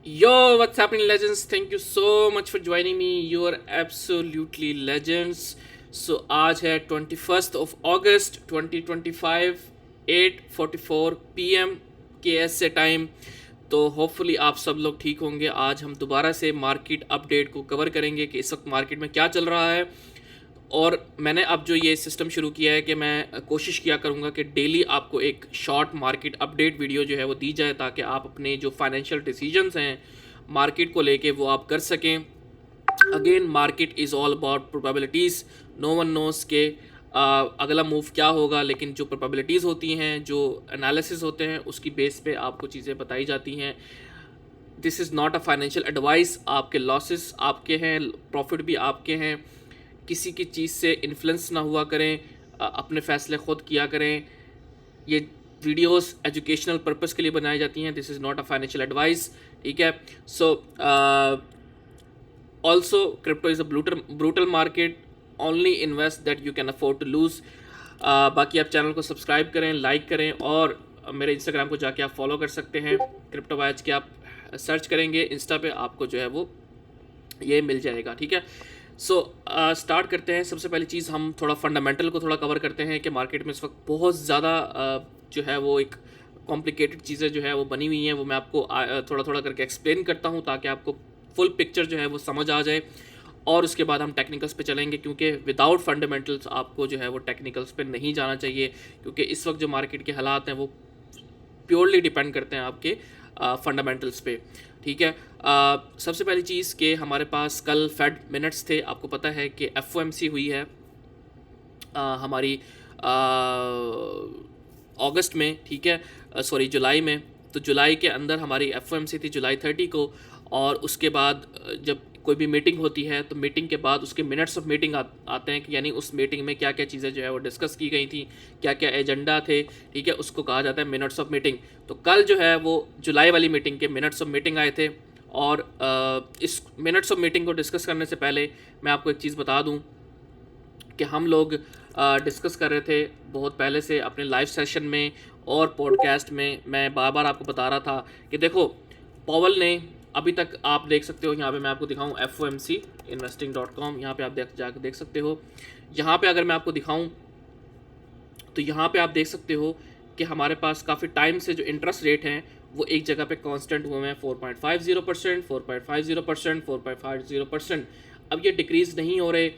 Yo, what's happening, legends? Thank you so much for joining me. You are absolutely legends. आज है 21 अगस्त 2025, 8:44 PM KS से time. तो hopefully आप सब लोग ठीक होंगे। आज हम दोबारा से मार्केट अपडेट को कवर करेंगे कि इस वक्त मार्केट में क्या चल रहा है। और मैंने अब जो ये सिस्टम शुरू किया है कि मैं कोशिश किया करूँगा कि डेली आपको एक शॉर्ट मार्केट अपडेट वीडियो जो है वो दी जाए, ताकि आप अपने जो फाइनेंशियल डिसीजंस हैं मार्केट को लेके वो आप कर सकें। Again, market is all about probabilities. No one knows के अगला मूव क्या होगा, लेकिन जो प्रोबेबिलिटीज़ होती हैं, जो एनालिसिस होते हैं, उसकी बेस पे आपको चीज़ें बताई जाती हैं। This is not a financial advice. आपके लॉसेस आपके हैं, प्रॉफिट भी आपके हैं। किसी की चीज़ से इन्फ्लुएंस ना हुआ करें, अपने फ़ैसले ख़ुद किया करें। ये वीडियोस एजुकेशनल पर्पस के लिए बनाई जाती हैं। This is not a financial advice, ठीक है। So also crypto is a brutal market. Only invest that you can afford to lose. बाकी आप चैनल को सब्सक्राइब करें, लाइक करें, और मेरे इंस्टाग्राम को जाके आप फॉलो कर सकते हैं। क्रिप्टो वाइज के आप सर्च करेंगे इंस्टा पे, आपको जो है वो ये मिल जाएगा, ठीक है। सो स्टार्ट करते हैं। सबसे पहली चीज़, हम थोड़ा फंडामेंटल को थोड़ा कवर करते हैं कि मार्केट में इस वक्त बहुत ज़्यादा जो है वो एक कॉम्प्लिकेटेड चीज़ें जो है वो बनी हुई हैं। वो मैं आपको थोड़ा थोड़ा करके एक्सप्लेन करता हूँ, ताकि आपको फुल पिक्चर जो है वो समझ आ जाए। और उसके बाद हम टेक्निकल्स पे चलेंगे, क्योंकि विदाउट फंडामेंटल्स आपको जो है वो टेक्निकल्स पे नहीं जाना चाहिए, क्योंकि इस वक्त जो मार्केट के हालात हैं वो प्योरली डिपेंड करते हैं आपके फंडामेंटल्स पे, ठीक है। सबसे पहली चीज़ कि हमारे पास कल फेड मिनट्स थे। आपको पता है कि एफओएमसी हुई है हमारी अगस्त में, ठीक है, सॉरी जुलाई में। तो जुलाई के अंदर हमारी एफओएमसी थी जुलाई 30 को। और उसके बाद जब कोई भी मीटिंग होती है तो मीटिंग के बाद उसके मिनट्स ऑफ मीटिंग आते हैं कि यानी उस मीटिंग में क्या क्या चीज़ें जो है वो डिस्कस की गई थी, क्या क्या एजेंडा थे, ठीक है, उसको कहा जाता है मिनट्स ऑफ मीटिंग। तो कल जो है वो जुलाई वाली मीटिंग के मिनट्स ऑफ मीटिंग आए थे। और इस मिनट्स ऑफ मीटिंग को डिस्कस करने से पहले मैं आपको एक चीज़ बता दूं कि हम लोग डिस्कस कर रहे थे बहुत पहले से अपने लाइव सेशन में और पॉडकास्ट में। मैं बार बार आपको बता रहा था कि देखो, पॉवल ने अभी तक, आप देख सकते हो यहाँ पे, मैं आपको दिखाऊं FOMC investing.com, यहाँ पे आप जाकर देख सकते हो। यहाँ पे अगर मैं आपको दिखाऊं तो यहाँ पे आप देख सकते हो कि हमारे पास काफ़ी टाइम से जो इंटरेस्ट रेट हैं वो एक जगह पे कांस्टेंट हुए हैं, 4.50%, 4.50%, 4.50%। अब ये डिक्रीज़ नहीं हो रहे।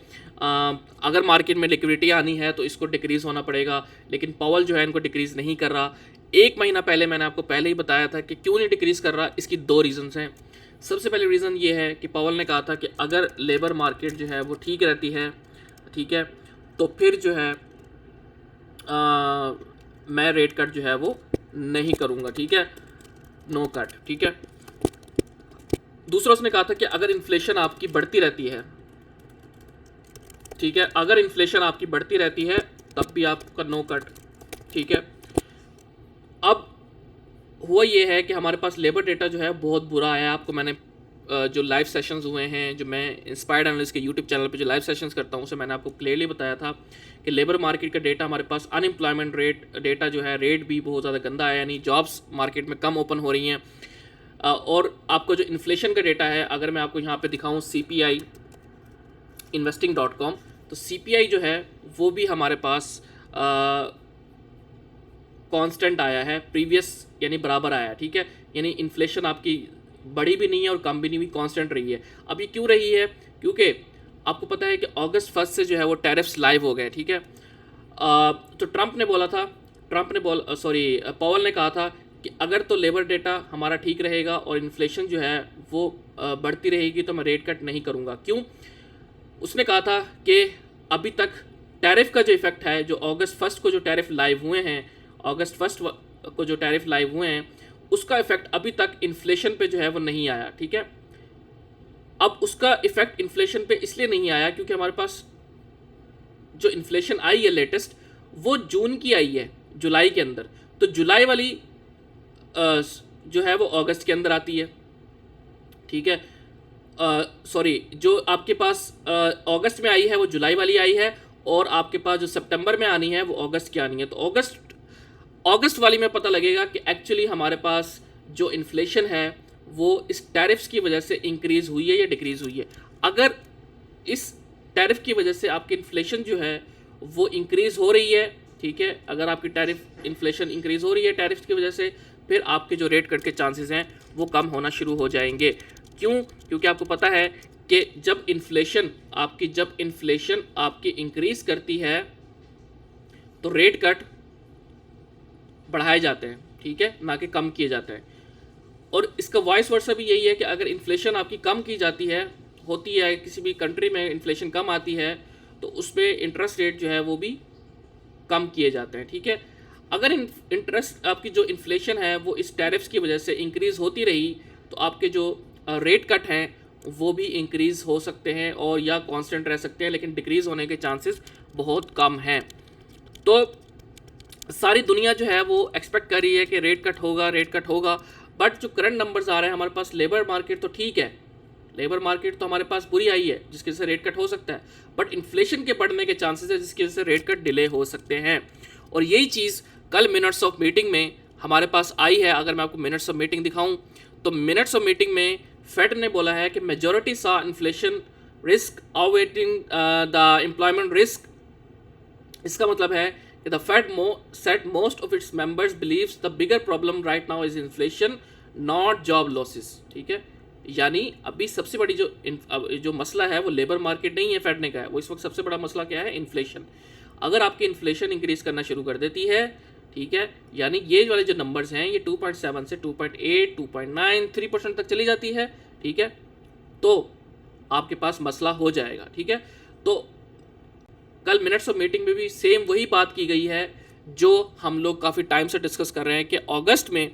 अगर मार्केट में लिक्विडिटी आनी है तो इसको डिक्रीज़ होना पड़ेगा, लेकिन पॉवल जो है इनको डिक्रीज़ नहीं कर रहा। एक महीना पहले मैंने आपको पहले ही बताया था कि क्यों नहीं डिक्रीज़ कर रहा। इसकी दो रीज़न्स हैं। सबसे पहले रीज़न ये है कि पॉवल ने कहा था कि अगर लेबर मार्केट जो है वो ठीक रहती है, ठीक है, तो फिर जो है मैं रेट कट जो है वो नहीं करूँगा, ठीक है, नो कट, ठीक है। दूसरा उसने कहा था कि अगर इन्फ्लेशन आपकी बढ़ती रहती है, ठीक है, अगर इन्फ्लेशन आपकी बढ़ती रहती है तब भी आपका नो कट, ठीक है। अब हुआ ये है कि हमारे पास लेबर डेटा जो है बहुत बुरा आया। आपको मैंने जो लाइव सेशंस हुए हैं, जो मैं इंस्पायर्ड एनालिस्ट के यूट्यूब चैनल पे जो लाइव सेशंस करता हूँ, उसे मैंने आपको क्लियरली बताया था कि लेबर मार्केट का डेटा हमारे पास, अनएम्प्लॉयमेंट रेट डेटा जो है, रेट भी बहुत ज़्यादा गंदा आया, यानी जॉब्स मार्केट में कम ओपन हो रही हैं। और आपको जो इन्फ्लेशन का डेटा है, अगर मैं आपको यहाँ पे दिखाऊँ CPI investing.com, तो CPI जो है वो भी हमारे पास कांस्टेंट आया है, प्रीवियस यानी बराबर आया है, ठीक है। यानी इन्फ्लेशन आपकी बढ़ी भी नहीं है और कम भी नहीं हुई, कांस्टेंट रही है। अब ये क्यों रही है? क्योंकि आपको पता है कि अगस्त 1 से जो है वो टैरिफ्स लाइव हो गए, ठीक है। तो ट्रंप ने बोला था, पॉवल ने कहा था कि अगर तो लेबर डेटा हमारा ठीक रहेगा और इन्फ्लेशन जो है वो बढ़ती रहेगी तो मैं रेट कट नहीं करूँगा। क्यों? उसने कहा था कि अभी तक टैरिफ का जो इफेक्ट है, जो अगस्त 1 को जो टैरिफ लाइव हुए हैं, अगस्त 1 को जो टैरिफ लाइव हुए हैं, उसका इफेक्ट अभी तक इन्फ्लेशन पे जो है वो नहीं आया, ठीक है। अब उसका इफेक्ट इन्फ्लेशन पे इसलिए नहीं आया क्योंकि हमारे पास जो इन्फ्लेशन आई है लेटेस्ट, वो जून की आई है, जुलाई के अंदर। तो जुलाई वाली जो है वो अगस्त के अंदर आती है, ठीक है। जो आपके पास अगस्त में आई है वो जुलाई वाली आई है, और आपके पास जो सितंबर में आनी है वो अगस्त की आनी है। तो अगस्त वाली में पता लगेगा कि एक्चुअली हमारे पास जो इन्फ्लेशन है वो इस टैरिफ्स की वजह से इंक्रीज़ हुई है या डिक्रीज़ हुई है। अगर इस टैरिफ की वजह से आपकी इन्फ्लेशन जो है वो इंक्रीज़ हो रही है, ठीक है, अगर आपकी टैरिफ इन्फ्लेशन इंक्रीज़ हो रही है टैरिफ की वजह से, फिर आपके जो रेट कट के चांसेस हैं वो कम होना शुरू हो जाएंगे। क्यों? क्योंकि आपको पता है कि जब इन्फ्लेशन आपकी इंक्रीज़ करती है तो रेट कट बढ़ाए जाते हैं, ठीक है, ना कि कम किए जाते हैं। और इसका वॉइस वर्सा भी यही है कि अगर इन्फ्लेशन आपकी कम की जाती है, होती है, किसी भी कंट्री में इन्फ्लेशन कम आती है तो उसमें इंटरेस्ट रेट जो है वो भी कम किए जाते हैं, ठीक है। अगर इंटरेस्ट आपकी जो इन्फ्लेशन है वो इस टैरिफ्स की वजह से इंक्रीज़ होती रही तो आपके जो रेट कट हैं वो भी इंक्रीज़ हो सकते हैं और या कांस्टेंट रह सकते हैं, लेकिन डिक्रीज़ होने के चांसेस बहुत कम हैं। तो सारी दुनिया जो है वो एक्सपेक्ट कर रही है कि रेट कट होगा, बट जो करंट नंबर्स आ रहे हैं हमारे पास, लेबर मार्केट तो ठीक है, लेबर मार्केट तो हमारे पास बुरी आई है जिसकी वजह से रेट कट हो सकता है, बट इन्फ्लेशन के बढ़ने के चांसेस है जिसकी वजह से रेट कट डिले हो सकते हैं। और यही चीज़ कल मिनट्स ऑफ मीटिंग में हमारे पास आई है। अगर मैं आपको मिनट्स ऑफ मीटिंग दिखाऊं तो मिनट्स ऑफ मीटिंग में फेड ने बोला है कि मेजॉरिटी सा inflation risk outweighing the employment risk. इसका मतलब है कि the Fed said most of its members believes the bigger problem right now is inflation not job losses, ठीक है। यानी अभी सबसे बड़ी जो मसला है वो लेबर मार्केट नहीं है, फेड ने कहा है, वो इस वक्त सबसे बड़ा मसला क्या है, इन्फ्लेशन। अगर आपकी इन्फ्लेशन इंक्रीज करना शुरू कर देती है, ठीक है, यानी ये वाले जो नंबर्स हैं ये 2.7 से 2.8, 2.9, 3% तक चली जाती है, ठीक है, तो आपके पास मसला हो जाएगा, ठीक है। तो कल मिनट्स ऑफ मीटिंग में भी सेम वही बात की गई है जो हम लोग काफ़ी टाइम से डिस्कस कर रहे हैं कि अगस्त में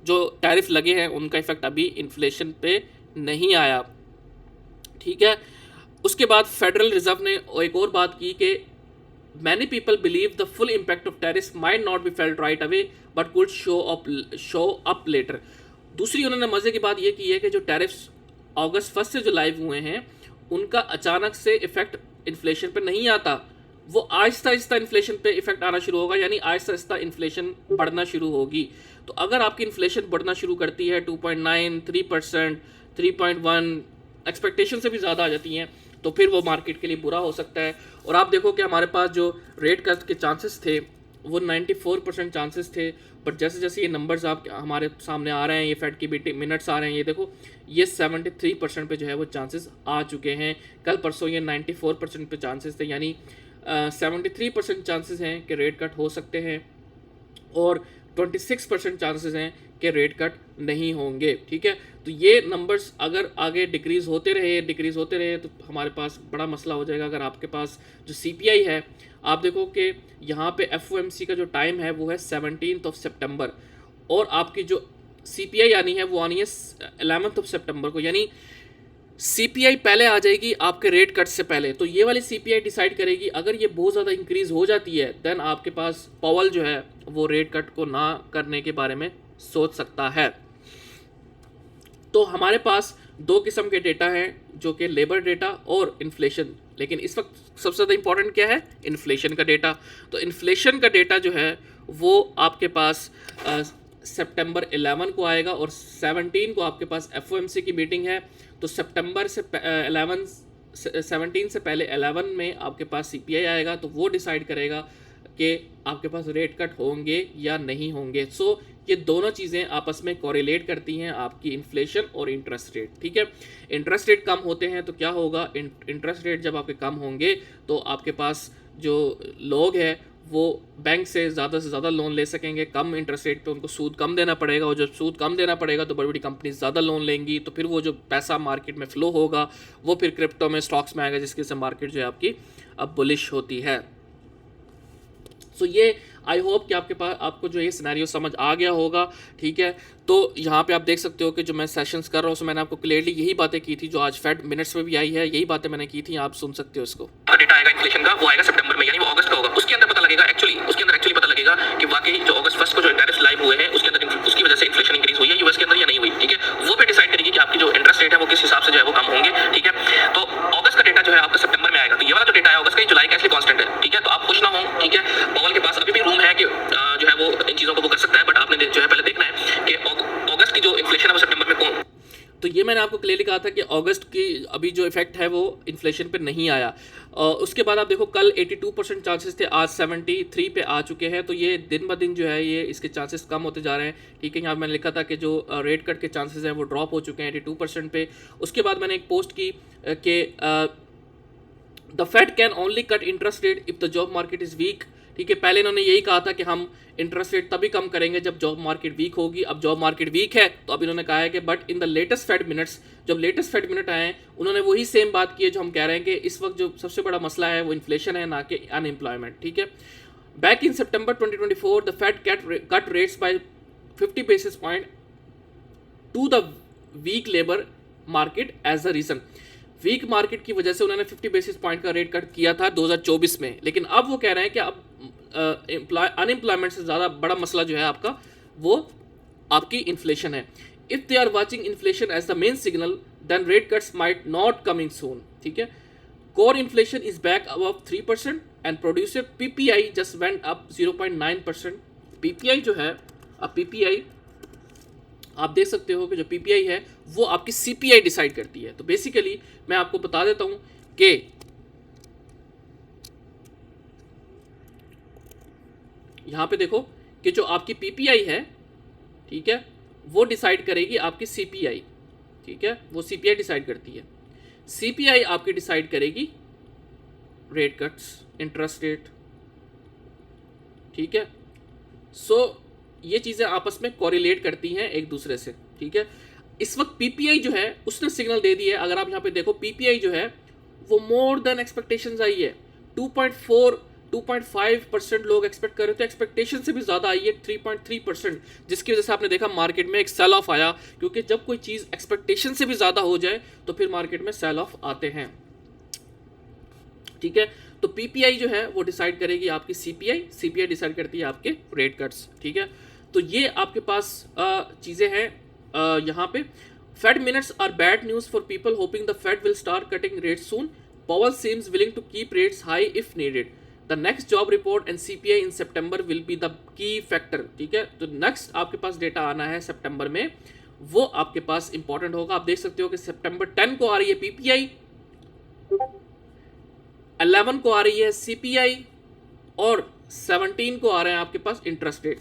जो टैरिफ लगे हैं उनका इफेक्ट अभी इन्फ्लेशन पे नहीं आया, ठीक है। उसके बाद फेडरल रिजर्व ने एक और बात की कि many people believe the full impact of tariff might not be felt right away but could show up later. दूसरी उन्होंने मज़े की बात ये की है कि जो टैरिफ्स अगस्त 1 से जो लाइव हुए हैं उनका अचानक से इफेक्ट इन्फ्लेशन पे नहीं आता, वो आहिस्ता आहिस्ता इन्फ्लेशन पे इफेक्ट आना शुरू होगा, यानी आहिस्ता आहिस्ता इन्फ्लेशन बढ़ना शुरू होगी। तो अगर आपकी इन्फ्लेशन बढ़ना शुरू करती है 2.9, 3%, 3.1 एक्सपेक्टेशन से भी ज़्यादा आ जाती हैं तो फिर वो मार्केट के लिए बुरा हो सकता है। और आप देखो कि हमारे पास जो रेट कट के चांसेस थे वो 94% चांसेस थे, बट जैसे जैसे ये नंबर्स आप हमारे सामने आ रहे हैं, ये फेड की मीटिंग मिनट्स आ रहे हैं, ये देखो ये 73% पे जो है वो चांसेस आ चुके हैं। कल परसों ये 94% पे चांसेस थे, यानी 73% चांसेस हैं कि रेट कट हो सकते हैं और 26% चांसेस हैं कि रेट कट नहीं होंगे, ठीक है। तो ये नंबर्स अगर आगे डिक्रीज़ होते रहे तो हमारे पास बड़ा मसला हो जाएगा। अगर आपके पास जो CPI है, आप देखो कि यहाँ पे FOMC का जो टाइम है वो है 17 सितंबर और आपकी जो CPI आनी है वो आनी है 11 सितंबर को, यानी CPI पहले आ जाएगी आपके रेट कट से पहले। तो ये वाली CPI डिसाइड करेगी। अगर ये बहुत ज़्यादा इंक्रीज़ हो जाती है देन आपके पास पावल जो है वो रेट कट को ना करने के बारे में सोच सकता है। तो हमारे पास दो किस्म के डेटा हैं जो कि लेबर डेटा और इन्फ्लेशन, लेकिन इस वक्त सबसे ज़्यादा इंपॉर्टेंट क्या है, इन्फ्लेशन का डेटा। तो इन्फ्लेशन का डेटा जो है वो आपके पास सितंबर 11 को आएगा और 17 को आपके पास FOMC की मीटिंग है। तो सितंबर से 17 से पहले 11 में आपके पास CPI आएगा, तो वो डिसाइड करेगा कि आपके पास रेट कट होंगे या नहीं होंगे। सो ये दोनों चीज़ें आपस में कोरिलेट करती हैं, आपकी इन्फ्लेशन और इंटरेस्ट रेट, ठीक है। इंटरेस्ट रेट कम होते हैं तो क्या होगा, इंटरेस्ट रेट जब आपके कम होंगे तो आपके पास जो लोग हैं वो बैंक से ज़्यादा लोन ले सकेंगे, कम इंटरेस्ट रेट पे उनको सूद कम देना पड़ेगा, और जब सूद कम देना पड़ेगा तो बड़ी बड़ी कंपनी ज़्यादा लोन लेंगी, तो फिर वो जो पैसा मार्केट में फ़्लो होगा वो फिर क्रिप्टो में, स्टॉक्स में आएगा, जिसकी वजह से मार्केट जो है आपकी अब बुलिश होती है। सो ये आई होप कि आपको जो ये सिनेरियो समझ आ गया होगा, ठीक है। तो यहाँ पे आप देख सकते हो कि जो मैं सेशंस कर रहा हूँ उसमें मैंने आपको क्लियरली यही बातें की थी जो आज फेड मिनट्स में भी आई है, यही बातें मैंने की थी, आप सुन सकते हो इसको। डेटा आएगा इन्फ्लेशन का, वो आएगा सितंबर में, यानी वो अगस्त का होगा। उसके अंदर पता लगेगा एक्चुअली पता लगेगा कि वाकई जो अगस्त 1 को जो टैरिफ्स लाइव हुए हैं उसके अंदर उसकी वजह से इन्फ्लेशन इंक्रीज हुई है यूएस के अंदर या नहीं हुई, ठीक है। वो पे डिसाइड करेगी कि आपकी जो इंटरेस्ट रेट है वो किस हिसाब से जो है वो कम होंगे, ठीक है। तो अगस्त का डेटा जो है आपका सितंबर में आएगा, तो ये वाला जो डेटा है अगस्त का, जुलाई का इसलिए कांस्टेंट है, ठीक है। तो आप खुश ना हो, ठीक है, पॉवल के पास अभी भी रूम है कि जो है वो इन चीज़ों को वो कर सकता है, बट आपने जो है पहले देखना है कि अगस्त की जो इन्फ्लेशन है वो सितंबर में तो ये मैंने आपको क्लियरली कहा था कि अगस्त की अभी जो इफेक्ट है वो इन्फ्लेशन पे नहीं आया। उसके बाद आप देखो कल 82% चांसेस थे, आज 73 पे आ चुके हैं। तो ये दिन ब दिन जो है ये इसके चांसेस कम होते जा रहे हैं, ठीक है। यहाँ मैंने लिखा था कि जो रेट कट के चांसेस हैं वो ड्रॉप हो चुके हैं 82% पे। उसके बाद मैंने एक पोस्ट की कि the Fed can only cut interest rate if the job market is weak, ठीक है। पहले इन्होंने यही कहा था कि हम इंटरेस्ट रेट तभी कम करेंगे जब जॉब मार्केट वीक होगी। अब जॉब मार्केट वीक है तो अब इन्होंने कहा है कि but in the latest Fed minutes, जब लेटेस्ट फेड मिनट आए हैं उन्होंने वही सेम बात की है जो हम कह रहे हैं कि इस वक्त जो सबसे बड़ा मसला है वो इन्फ्लेशन है, ना कि अनएम्प्लॉयमेंट, ठीक है। Back in September 2024 the Fed cut rates by 50 basis point to the weak labour market as a reason. Weak market की वजह से उन्होंने 50 बेसिस पॉइंट का रेट कट किया था 2024 में, लेकिन अब वो कह रहे हैं कि अब अनएम्प्लॉयमेंट से ज़्यादा बड़ा मसला जो है आपका वो आपकी इन्फ्लेशन है। If they are watching inflation as the main signal then rate cuts might not coming soon, ठीक है। Core inflation is back above 3% and producer PPI just went up 0.9%। PPI जो है, अब पीपीआई आप देख सकते हो कि जो पीपीआई है वो आपकी सीपीआई डिसाइड करती है। तो बेसिकली मैं आपको बता देता हूं कि यहां पे देखो कि जो आपकी पीपीआई है, ठीक है, वो डिसाइड करेगी आपकी सीपीआई, ठीक है, वो सीपीआई डिसाइड करती है। सीपीआई आपकी डिसाइड करेगी रेट कट्स, इंटरेस्ट रेट, ठीक है। सो ये चीज़ें आपस में कोरिलेट करती हैं एक दूसरे से, ठीक है। इस वक्त पीपीआई जो है उसने सिग्नल दे दी है। अगर आप यहाँ पे देखो पीपीआई जो है वो मोर देन एक्सपेक्टेशंस आई है। 2.5% लोग एक्सपेक्ट कर रहे थे, एक्सपेक्टेशन से भी ज़्यादा आई है 3.3%, जिसकी वजह से आपने देखा मार्केट में एक सेल ऑफ आया, क्योंकि जब कोई चीज़ एक्सपेक्टेशन से भी ज़्यादा हो जाए तो फिर मार्केट में सेल ऑफ आते हैं, ठीक है। तो पीपीआई जो है वो डिसाइड करेगी आपकी सीपीआई, सीपीआई डिसाइड करती है आपके रेट कट्स, ठीक है। तो ये आपके पास चीज़ें हैं यहाँ पे। Fed minutes are bad news for people hoping the Fed will start cutting rates soon. Powell seems willing to keep rates high if needed. The next job report and CPI in September will be the key factor, ठीक है। तो next आपके पास data आना है सितंबर में, वो आपके पास important होगा। आप देख सकते हो कि सितंबर 10 को आ रही है पीपीआई, 11 को आ रही है सीपीआई और 17 को आ रहे हैं आपके पास इंटरेस्ट रेट।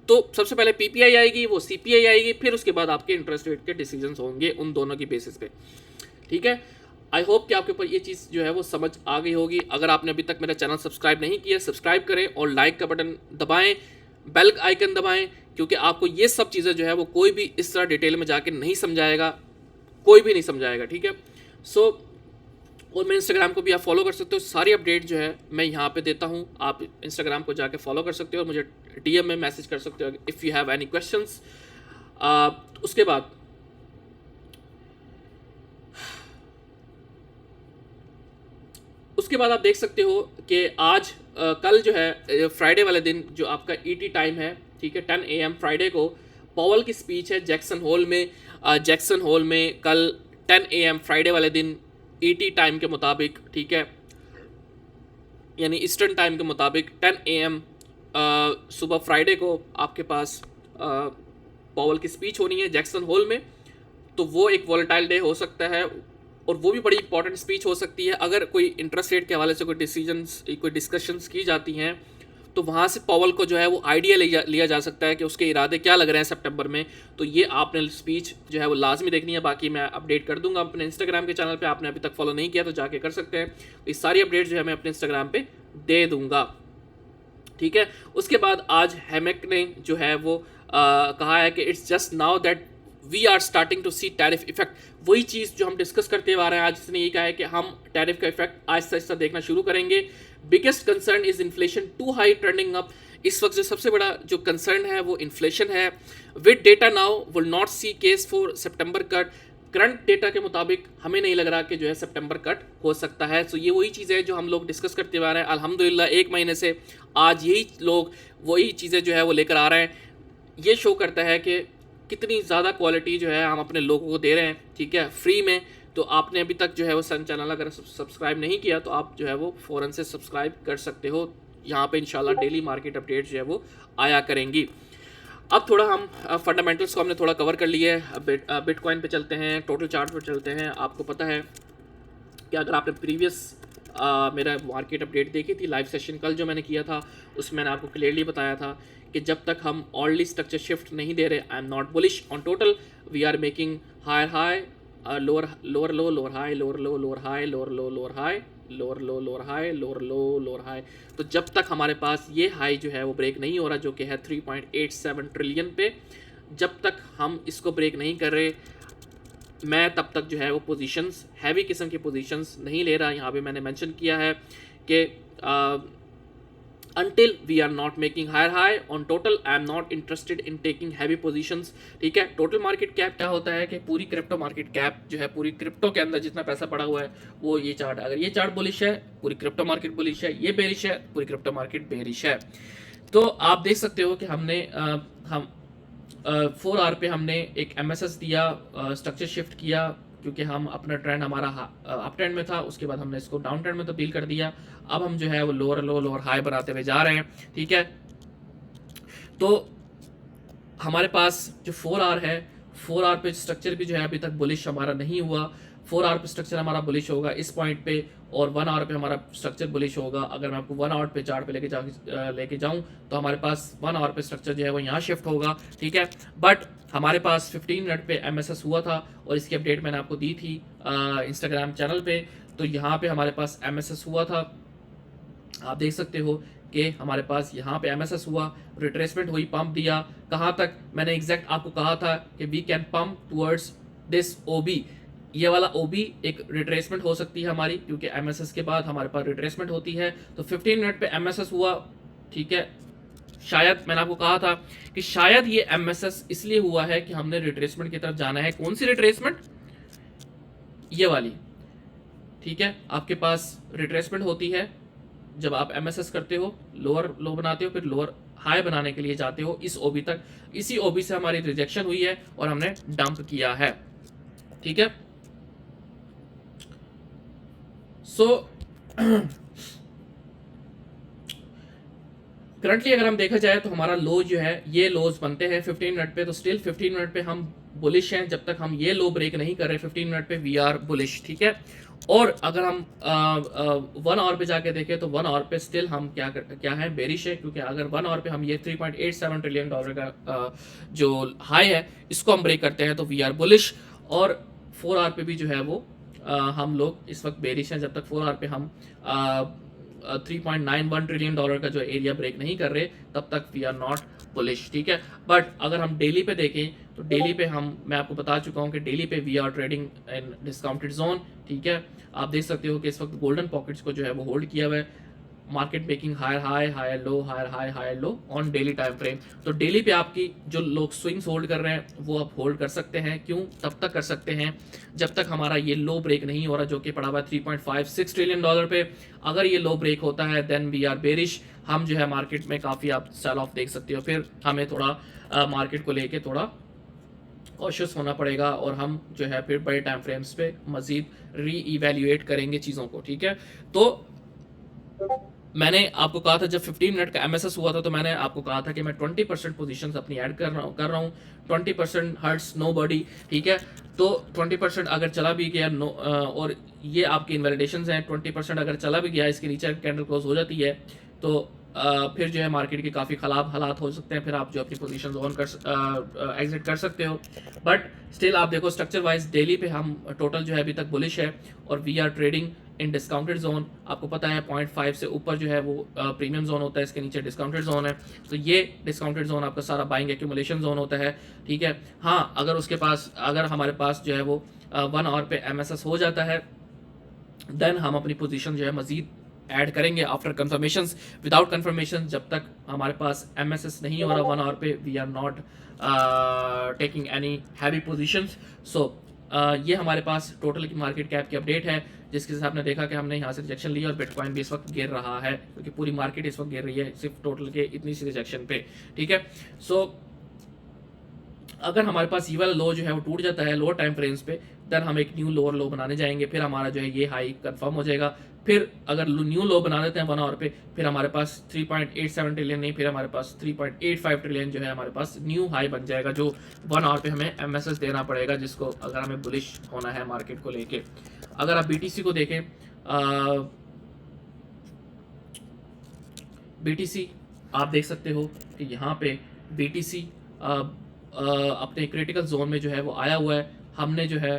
तो सबसे पहले पीपीआई आएगी, वो सीपीआई आएगी, फिर उसके बाद आपके इंटरेस्ट रेट के डिसीजंस होंगे उन दोनों की बेसिस पे, ठीक है। आई होप कि आपके ऊपर ये चीज़ जो है वो समझ आ गई होगी। अगर आपने अभी तक मेरा चैनल सब्सक्राइब नहीं किया, सब्सक्राइब करें और लाइक का बटन दबाएं, बेल आइकन दबाएं, क्योंकि आपको ये सब चीज़ें जो है वो कोई भी इस तरह डिटेल में जाके नहीं समझाएगा, कोई भी नहीं समझाएगा, ठीक है। सो और मैं इंस्टाग्राम को भी आप फॉलो कर सकते हो। सारी अपडेट जो है मैं यहाँ पे देता हूँ, आप इंस्टाग्राम को जाके फॉलो कर सकते हो और मुझे डीएम में मैसेज कर सकते हो if you have any questions. उसके बाद आप देख सकते हो कि आज कल जो है फ्राइडे वाले दिन जो आपका ईटी टाइम है, ठीक है, 10 AM फ्राइडे को पावल की स्पीच है जैक्सन होल में। जैक्सन होल में कल 10 AM फ्राइडे वाले दिन ईटी टाइम के मुताबिक, ठीक है, यानी ईस्टर्न टाइम के मुताबिक 10 AM सुबह फ्राइडे को आपके पास पावल की स्पीच होनी है जैक्सन होल में। तो वो एक वॉलेटाइल डे हो सकता है और वो भी बड़ी इंपॉर्टेंट स्पीच हो सकती है। अगर कोई इंटरेस्ट रेट के हवाले से कोई डिस्कशंस की जाती हैं तो वहाँ से पावल को जो है वो आइडिया लिया जा सकता है कि उसके इरादे क्या लग रहे हैं सितंबर में। तो ये आपने स्पीच जो है वो लाजमी देखनी है। बाकी मैं अपडेट कर दूंगा अपने इंस्टाग्राम के चैनल पे, आपने अभी तक फॉलो नहीं किया तो जाके कर सकते हैं। ये सारी अपडेट जो है मैं अपने इंस्टाग्राम पे दे दूंगा, ठीक है। उसके बाद आज हेमेक ने जो है वो कहा है कि it's just now that we are starting to see tariff effect. वही चीज़ जो हम डिस्कस करते हुए आ रहे हैं, आज इसने ये कहा है कि हम टैरिफ का इफेक्ट आहिस्ता आहिस्ता देखना शुरू करेंगे। Biggest concern is inflation too high trending up. इस वक्त जो सबसे बड़ा जो कंसर्न है वो इन्फ्लेशन है। With data now will not see case for September cut. Current data के मुताबिक हमें नहीं लग रहा कि जो है सितंबर कट हो सकता है। तो ये वही चीज़ है जो हम लोग डिस्कस करते हुए आ रहे हैं। अल्हम्दुलिल्लाह 1 महीने से आज यही लोग वही चीज़ें जो है वो लेकर आ रहे हैं। ये शो करता है कि कितनी ज़्यादा क्वालिटी जो है हम अपने लोगों को दे रहे हैं, ठीक है, फ्री में। तो आपने अभी तक जो है वो सन चैनल अगर सब्सक्राइब नहीं किया तो आप जो है वो फ़ौरन से सब्सक्राइब कर सकते हो। यहाँ पे इंशाल्लाह डेली मार्केट अपडेट जो है वो आया करेंगी। अब थोड़ा हम फंडामेंटल्स को हमने थोड़ा कवर कर लिया है। अब बिटकॉइन पे चलते हैं, टोटल चार्ट पे चलते हैं। आपको पता है कि अगर आपने प्रीवियस मेरा मार्केट अपडेट देखी थी, लाइव सेशन कल जो मैंने किया था, उसमें मैंने आपको क्लियरली बताया था कि जब तक हम ऑलरेडी स्ट्रक्चर शिफ्ट नहीं दे रहे, I am not bullish on total. We are making higher high, lower lower low, lower high, lower low, lower high, lower low, lower high, lower low, lower high, lower low, lower high. तो जब तक हमारे पास ये high जो है वो break नहीं हो रहा, जो कि है 3.87 ट्रिलियन पे, जब तक हम इसको ब्रेक नहीं कर रहे, मैं तब तक जो है वो पोजीशंस, हैवी किस्म की पोजीशंस नहीं ले रहा। यहाँ पे मैंने मेंशन किया है कि until we are not making higher high on total, I am not interested in taking heavy positions। ठीक है, टोटल मार्केट कैप क्या होता है कि पूरी क्रिप्टो मार्केट कैप जो है, पूरी क्रिप्टो के अंदर जितना पैसा पड़ा हुआ है वो ये चार्ट, अगर ये चार्ट बुलिश है, पूरी क्रिप्टो मार्केट बुलिश है, ये बेरिश है, पूरी क्रिप्टो मार्केट बेरिश है। तो आप देख सकते हो कि हमने हम 4 आवर पे हमने एक एमएसएस दिया, स्ट्रक्चर शिफ्ट किया, क्योंकि हम अपना ट्रेंड हमारा अप ट्रेंड में था, उसके बाद हमने इसको डाउन ट्रेंड में तब्दील कर दिया। अब हम जो है वो लोअर लो, लोअर हाई बनाते हुए जा रहे हैं। ठीक है, तो हमारे पास जो 4 आवर है, 4 आवर पे स्ट्रक्चर भी जो है अभी तक बुलिश हमारा नहीं हुआ। 4 आवर पे स्ट्रक्चर हमारा बुलिश होगा इस पॉइंट पे, और 1 आवर पे हमारा स्ट्रक्चर बुलिश होगा। अगर मैं आपको 1 आवर पे चार्ट पे लेके जाऊं तो हमारे पास 1 आवर पे स्ट्रक्चर जो है वो यहाँ शिफ्ट होगा। ठीक है, बट हमारे पास 15 मिनट पे एमएसएस हुआ था, और इसकी अपडेट मैंने आपको दी थी इंस्टाग्राम चैनल पे। तो यहाँ पे हमारे पास एमएसएस हुआ था, आप देख सकते हो कि हमारे पास यहाँ पे एमएसएस हुआ, रिट्रेसमेंट हुई, पंप दिया। कहाँ तक मैंने एग्जैक्ट आपको कहा था कि we can pump towards this OB, ये वाला ओबी एक रिट्रेसमेंट हो सकती है हमारी, क्योंकि एमएसएस के बाद हमारे पास रिट्रेसमेंट होती है। तो 15 मिनट पे एमएसएस हुआ। ठीक है, शायद मैंने आपको कहा था कि शायद ये एमएसएस इसलिए हुआ है कि हमने रिट्रेसमेंट की तरफ जाना है। कौन सी रिट्रेसमेंट? ये वाली। ठीक है, आपके पास रिट्रेसमेंट होती है जब आप एमएसएस करते हो, लोअर लो बनाते हो, फिर लोअर हाई बनाने के लिए जाते हो इस ओबी तक। इसी ओबी से हमारी रिजेक्शन हुई है और हमने डंप किया है। ठीक है, सो करंटली अगर हम देखा जाए तो हमारा लो जो है, ये लोज बनते हैं 15 मिनट पे। तो स्टिल 15 मिनट पे हम बुलिश हैं, जब तक हम ये लो ब्रेक नहीं कर रहे 15 मिनट पे वी आर बुलिश। ठीक है, और अगर हम 1 आवर पे जाके देखें तो 1 आवर पे स्टिल हम क्या है, बेरिश है, क्योंकि अगर 1 आवर पे हम ये 3.87 ट्रिलियन डॉलर का जो हाई है इसको हम ब्रेक करते हैं तो वी आर बुलिश। और 4 आवर पे भी जो है वो हम लोग इस वक्त बेरिश हैं, जब तक 4 आवर पे हम 3.91 ट्रिलियन डॉलर का जो एरिया ब्रेक नहीं कर रहे तब तक वी आर नॉट बुलिश। ठीक है, बट अगर हम डेली पे देखें तो डेली पे मैं आपको बता चुका हूं कि डेली पे we are trading in discounted zone. ठीक है, आप देख सकते हो कि इस वक्त गोल्डन पॉकेट्स को जो है वो होल्ड किया हुआ है, market making higher high, higher low, higher high, higher low on daily time frame. तो डेली पे आपकी जो लोग स्विंग्स होल्ड कर रहे हैं वो आप होल्ड कर सकते हैं। क्यों? तब तक कर सकते हैं जब तक हमारा ये लो ब्रेक नहीं हो रहा, जो कि पड़ा हुआ है 3.56 ट्रिलियन डॉलर पे। अगर ये लो ब्रेक होता है देन वी आर बेरिश। हम जो है मार्केट में काफ़ी आप सेल ऑफ देख सकते हो, फिर हमें थोड़ा मार्केट को लेके थोड़ा कॉशियस होना पड़ेगा, और हम जो है फिर बड़े टाइम फ्रेम्स पे मजीद री-इवैल्यूएट करेंगे चीज़ों को। ठीक है, तो मैंने आपको कहा था जब 15 मिनट का एमएसएस हुआ था तो मैंने आपको कहा था कि मैं 20% पोजीशंस अपनी ऐड कर रहा हूँ। 20% हर्ट्स नोबडी। ठीक है, तो 20% अगर चला भी गया और ये आपकी इनवैलिडेशंस हैं, 20% अगर चला भी गया, इसके नीचे कैंडल क्लोज हो जाती है तो फिर जो है मार्केट के काफ़ी ख़राब हालात हो सकते हैं, फिर आप जो अपनी पोजीशन ऑन एग्जिट कर सकते हो। बट स्टिल आप देखो स्ट्रक्चर वाइज डेली पे हम टोटल जो है अभी तक बुलिश है, और we are trading in discounted zone. आपको पता है 0.5 से ऊपर जो है वो प्रीमियम जोन होता है, इसके नीचे डिस्काउंटेड जोन है। तो ये डिस्काउंटेड जोन आपका सारा बाइंग एक्यूमुलेशन जोन होता है। ठीक है, हाँ अगर हमारे पास जो है वो 1 आवर पे एमएसएस हो जाता है देन हम अपनी पोजीशन जो है मजीद ऐड करेंगे आफ्टर कंफर्मेशंस। विदाउट कंफर्मेशन जब तक हमारे पास एमएसएस नहीं हो रहा 1 आवर पे, we are not taking any heavy positions. So ये हमारे पास टोटल की मार्केट कैप की अपडेट है, जिसके साथ आपने देखा कि हमने यहाँ से रिजेक्शन लिया और बिटकॉइन भी इस वक्त गिर रहा है, क्योंकि पूरी मार्केट इस वक्त गिर रही है सिर्फ टोटल के इतनी सी रिजेक्शन पे। ठीक है, सो अगर हमारे पास ये वाला लो जो है वो टूट जाता है लोअर टाइम फ्रेम्स पे, देन हम एक न्यू लोअर लो बनाने जाएंगे, फिर हमारा जो है ये हाई कंफर्म हो जाएगा। फिर अगर न्यू लो बना देते हैं 1 आवर पे, फिर हमारे पास 3.87 ट्रिलियन नहीं, फिर हमारे पास 3.85 ट्रिलियन जो है हमारे पास न्यू हाई बन जाएगा, जो 1 आवर पे हमें एमएसएस देना पड़ेगा, जिसको अगर हमें बुलिश होना है मार्केट को लेके। अगर आप बीटीसी को देखें, बीटीसी आप देख सकते हो कि यहाँ पे बीटीसी अपने क्रिटिकल जोन में जो है वो आया हुआ है। हमने जो है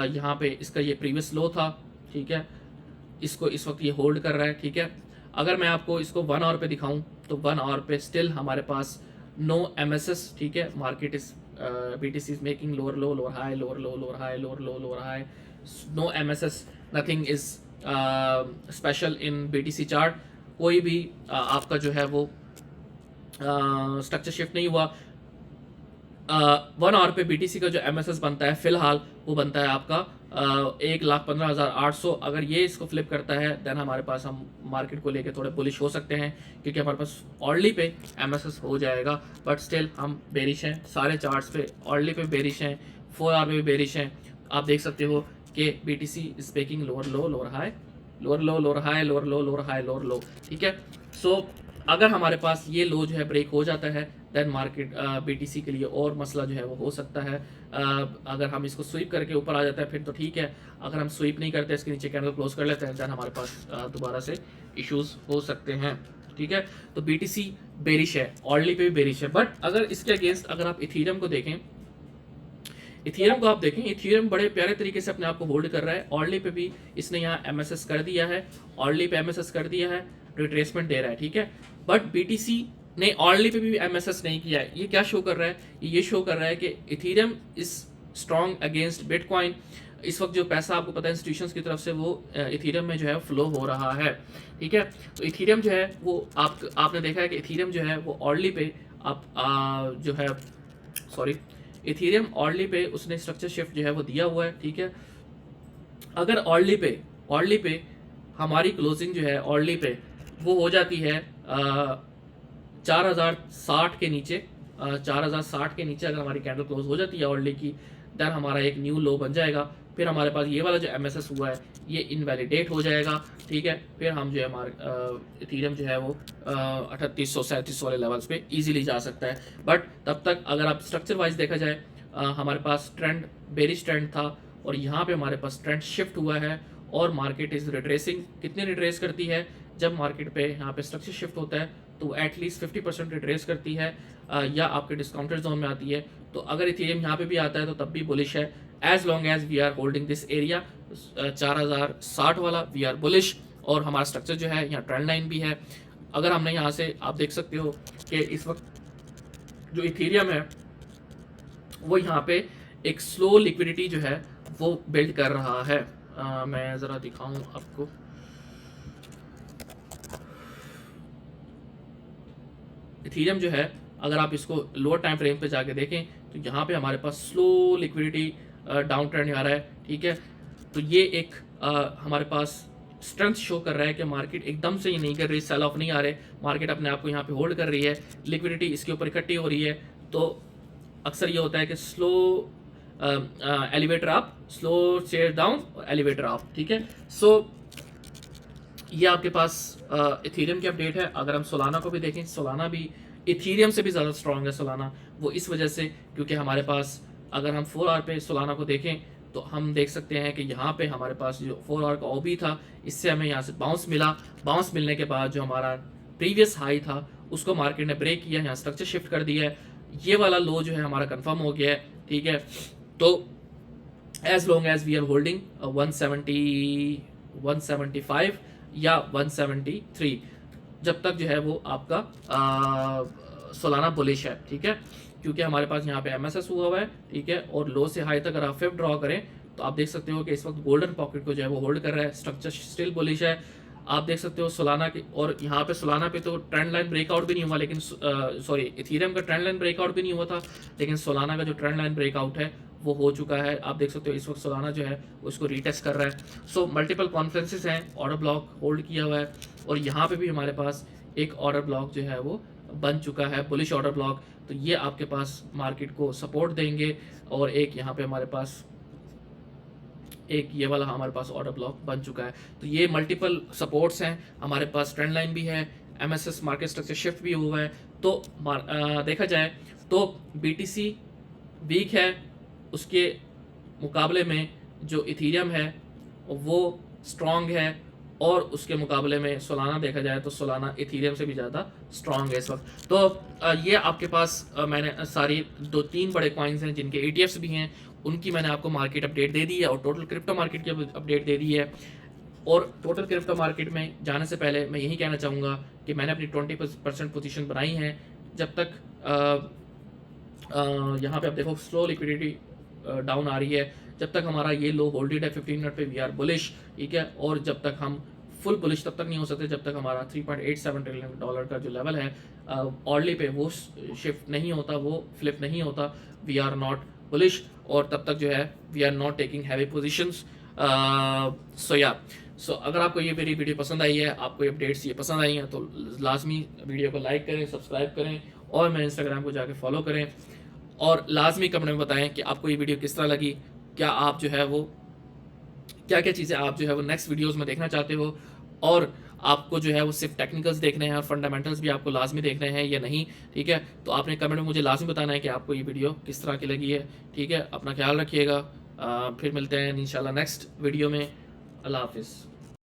यहाँ पे इसका ये प्रीवियस लो था, ठीक है, इसको इस वक्त ये होल्ड कर रहा है, ठीक है। अगर मैं आपको इसको 1 आवर पे दिखाऊं तो 1 आवर पे स्टिल हमारे पास नो एमएसएस, ठीक है। Market is BTC is making lower low, lower high, lower low, lower high, lower low, lower high, no MSS, nothing is special in BTC chart. कोई भी आपका जो है वो स्ट्रक्चर शिफ्ट नहीं हुआ। 1 आवर पे बीटीसी का जो एमएसएस बनता है फिलहाल वो बनता है आपका 1,15,800। अगर ये इसको फ्लिप करता है देन हमारे पास, हम मार्केट को लेके थोड़े बुलिश हो सकते हैं, क्योंकि हमारे पास ऑर्डरली पे एमएसएस हो जाएगा। बट स्टिल हम बेरिश हैं, सारे चार्ट्स पे ऑर्डरली पे बेरिश हैं, 4 आवर पे भी बेरिश हैं। आप देख सकते हो कि BTC is making lower low, lower high, lower low, lower high, lower low, lower high, lower लो, ठीक है। सो अगर हमारे पास ये लो जो है ब्रेक हो जाता है देन मार्केट बीटीसी के लिए और मसला जो है वो हो सकता है। अगर हम इसको स्वीप करके ऊपर आ जाता है फिर तो ठीक है, अगर हम स्वीप नहीं करते, इसके नीचे कैंडल क्लोज कर लेते हैं देन हमारे पास दोबारा से इश्यूज हो सकते हैं, ठीक है। तो बीटीसी बेरिश है, ऑर्डरली पे भी बेरिश है। बट अगर इसके अगेंस्ट अगर आप इथीरियम को देखें, इथीरियम को आप देखें, इथीरियम बड़े प्यारे तरीके से अपने आप को होल्ड कर रहा है। ऑर्डरली पे भी इसने यहाँ एमएसएस कर दिया है, ऑर्डरली पे एमएसएस कर दिया है, रिट्रेसमेंट दे रहा है, ठीक है। बट बीटीसी ने ऑर्डरली पे भी एमएसएस नहीं किया है। ये क्या शो कर रहा है? ये शो कर रहा है कि Ethereum is strong against bitcoin. इस वक्त जो पैसा आपको पता है इंस्टीट्यूशंस की तरफ से वो इथीरियम में जो है फ्लो हो रहा है, ठीक है। तो इथीरियम जो है वो आपने देखा है कि इथीरियम जो है वो ऑर्डरली पे जो है इथीरियम ऑर्डरली पे उसने स्ट्रक्चर शिफ्ट जो है वो दिया हुआ है, ठीक है। अगर ऑर्डरली पे हमारी क्लोजिंग जो है ऑर्डरली पे वो हो जाती है 4060 के नीचे, 4060 के नीचे अगर हमारी कैंडल क्लोज हो जाती है ऑर्डरली की, देन हमारा एक न्यू लो बन जाएगा। फिर हमारे पास ये वाला जो एमएसएस हुआ है ये इनवैलिडेट हो जाएगा, ठीक है। फिर हम जो है हमारे इथीरियम जो है वो 3800-3700 वाले लेवल्स पे इजीली जा सकता है। बट तब तक अगर आप स्ट्रक्चर वाइज देखा जाए, हमारे पास ट्रेंड बेरिश ट्रेंड था और यहाँ पे हमारे पास ट्रेंड शिफ्ट हुआ है और मार्केट इज रिट्रेसिंग। कितने रिट्रेस करती है? जब मार्केट पे यहाँ पे स्ट्रक्चर शिफ्ट होता है तो एटलीस्ट 50% रिट्रेस करती है या आपके डिस्काउंटेड जोन में आती है। तो अगर इथीरियम यहाँ पे भी आता है तो तब भी बुलिश है, as long as we are holding this area 4060 वाला, वी आर बुलिश। और हमारा स्ट्रक्चर जो है यहाँ ट्रेंड लाइन भी है। अगर हमने यहाँ से आप देख सकते हो कि इस वक्त जो इथीरियम है वो यहाँ पे एक स्लो लिक्विडिटी जो है वो बिल्ड कर रहा है। मैं ज़रा दिखाऊं आपको, इथीरियम जो है अगर आप इसको लोअर टाइम फ्रेम पे जाके देखें तो यहाँ पे हमारे पास स्लो लिक्विडिटी डाउन ट्रेंड आ रहा है, ठीक है। तो ये एक हमारे पास स्ट्रेंथ शो कर रहा है कि मार्केट एकदम से ये नहीं कर रही, सेल ऑफ नहीं आ रहे, मार्केट अपने आप को यहाँ पे होल्ड कर रही है, लिक्विडिटी इसके ऊपर इकट्ठी हो रही है। तो अक्सर ये होता है कि slow elevator up, slow chair down, elevator up, ठीक है। सो ये आपके पास इथीरियम की अपडेट है। अगर हम सोलाना को भी देखें, सोलाना भी इथीरियम से भी ज़्यादा स्ट्रॉन्ग है सोलाना। वो इस वजह से क्योंकि हमारे पास अगर हम 4 आवर पे सोलाना को देखें तो हम देख सकते हैं कि यहाँ पे हमारे पास जो 4 आवर का ओबी था इससे हमें यहाँ से बाउंस मिला। बाउंस मिलने के बाद जो हमारा प्रीवियस हाई था उसको मार्केट ने ब्रेक किया, यहाँ स्ट्रक्चर शिफ्ट कर दिया है। ये वाला लो जो है हमारा कंफर्म हो गया है, ठीक है। तो as long as we are holding 170, 175 या 173, जब तक जो है वो आपका सोलाना बुलिश है, ठीक है। क्योंकि हमारे पास यहाँ पे एमएसएस हुआ है, ठीक है। और लो से हाई तक अगर आप फिर ड्रॉ करें तो आप देख सकते हो कि इस वक्त गोल्डन पॉकेट को जो है वो होल्ड कर रहा है, स्ट्रक्चर स्टिल बुलिश है। आप देख सकते हो सोलाना की, और यहाँ पे सोलाना पे तो ट्रेंड लाइन ब्रेकआउट भी नहीं हुआ, लेकिन इथीरियम का ट्रेंड लाइन ब्रेकआउट भी नहीं हुआ था, लेकिन सोलाना का जो ट्रेंड लाइन ब्रेकआउट है वो हो चुका है। आप देख सकते हो इस वक्त सोलाना जो है उसको रीटेस्ट कर रहा है। सो मल्टीपल कॉन्फ्रेंसेस हैं, ऑर्डर ब्लॉक होल्ड किया हुआ है और यहाँ पे भी हमारे पास एक ऑर्डर ब्लॉक जो है वो बन चुका है, बुलिश ऑर्डर ब्लॉक। तो ये आपके पास मार्केट को सपोर्ट देंगे। और एक यहाँ पे हमारे पास एक ये वाला हमारे पास ऑर्डर ब्लॉक बन चुका है। तो ये मल्टीपल सपोर्ट्स हैं, हमारे पास ट्रेंड लाइन भी है, MSS मार्केट स्ट्रक्चर शिफ्ट भी हुआ है। तो देखा जाए तो BTC वीक है, उसके मुकाबले में जो इथीरियम है वो स्ट्रॉन्ग है, और उसके मुकाबले में सोलाना देखा जाए तो सोलाना इथीरियम से भी ज़्यादा स्ट्रॉन्ग है इस वक्त। तो ये आपके पास मैंने सारी 2-3 बड़े कॉइन्स हैं जिनके ETFs भी हैं, उनकी मैंने आपको मार्केट अपडेट दे दी है और टोटल क्रिप्टो मार्केट की अपडेट दे दी है। और टोटल क्रिप्टो मार्केट में जाने से पहले मैं यही कहना चाहूँगा कि मैंने अपनी 20% पोजीशन बनाई है। जब तक यहाँ पे आप देखो स्लो लिक्विडिटी डाउन आ रही है, जब तक हमारा ये लो होल्डेड है 15 मिनट पे वी आर बुलिश, ठीक है। और जब तक हम फुल बुलिश तब तक नहीं हो सकते जब तक हमारा $3.87 ट्रिलियन का जो लेवल है ऑर्डली पे वो शिफ्ट नहीं होता, वो फ्लिप नहीं होता, वी आर नॉट बुलिश, और तब तक जो है we are not taking heavy positions. So अगर आपको ये मेरी वीडियो पसंद आई है, आपको ये अपडेट्स ये पसंद आई हैं, तो लाजमी वीडियो को लाइक करें, सब्सक्राइब करें, और मेरे इंस्टाग्राम को जाके फॉलो करें, और लाजमी कमेंट में बताएं कि आपको ये वीडियो किस तरह लगी, क्या आप जो है वो क्या क्या चीज़ें आप जो है वो नेक्स्ट वीडियोस में देखना चाहते हो, और आपको जो है वो सिर्फ टेक्निकल्स देखने हैं और फंडामेंटल्स भी आपको लाजमी देखने हैं या नहीं, ठीक है। तो आपने कमेंट में मुझे लाजमी बताना है कि आपको ये वीडियो किस तरह की लगी है, ठीक है। अपना ख्याल रखिएगा, फिर मिलते हैं इंशाल्लाह नेक्स्ट वीडियो में। अल्लाह हाफिज़।